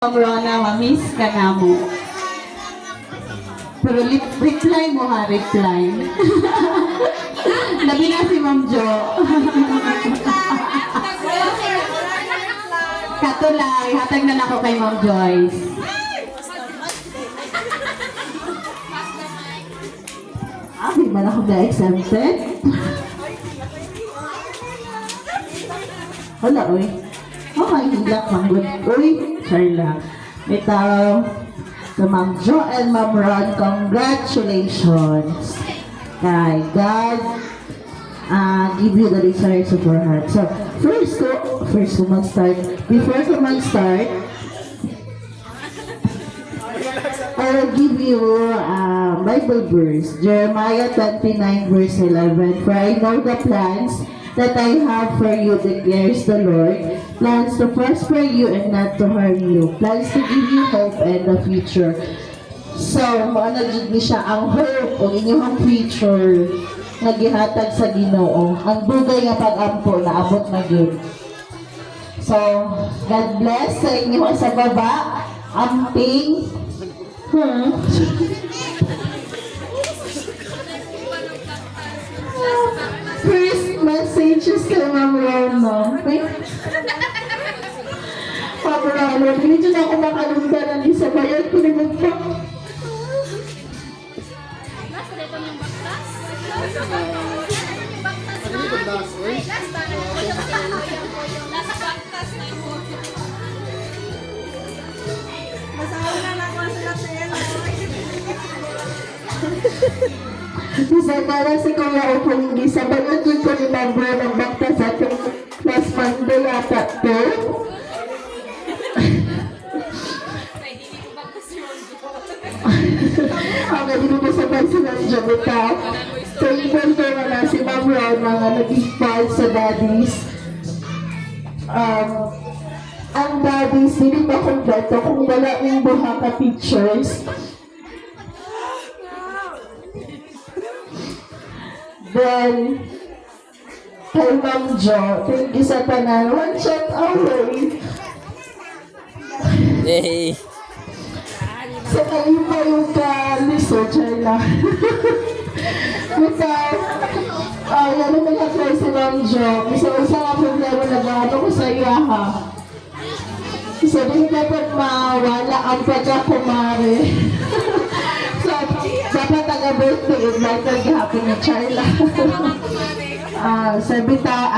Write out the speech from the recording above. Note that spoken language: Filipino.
Rona, mamiss ka na mo. Pero reply mo ha, reply. Labi na si Ma'am Jo. Katulay, hatag na ako kay Ma'am Joyce. Di ba na ako na-exempted? Wala, uy. Okay, hilak, Ma'am Good. Uy, sorry lang. Ito, to Ma'am Jo and Ma'am Ron, congratulations. Kay God, give you the desires of your heart. So, first ko mag-start. Before ko mag-start, I will give you Bible verse, Jeremiah 29 verse 11. For I know the plans that I have for you, declares the Lord, plans to prosper you and not to harm you, plans to give you hope and a future. So, maano jud ni siya ang hope o inyong future nga gihatag sa Ginoo. Ang dugay nga pag-ampo na abot na gyud. So, God bless sa inyo sa baba. Amping. First messages kay Ma'am Rona. Ma'am Rona, hindi na ako makalungdaran sa bayan ko ni Magpa. Nasa dito yung baktas? Nasa baktas na yung masawa na ako sila sa yan. Isa para si Kuya Opong Gisa, ba't yun ko ni Ma'am Rona ng baktas sa ating last Monday yata to? Ang galing mo sa pansin ng Jabita. So, even ko na si Ma'am Ron, mga naging part sa daddies. Ang daddies, hindi ba kompleto kung wala yung buha ka pictures. Then, kay Ma'am Jo, thank you sa tanan. One shot away. Yay! Sa kayo pa yung ka-liso, Chayla. Because, yan ang nag-apply si Ma'am Jo. Isa nga problema na gano ko sa iya, ha? So, di dapat mawala ang pagkakumari. So, dapat taga-birthday, invite ka happy ni Chayla. Sabi ta,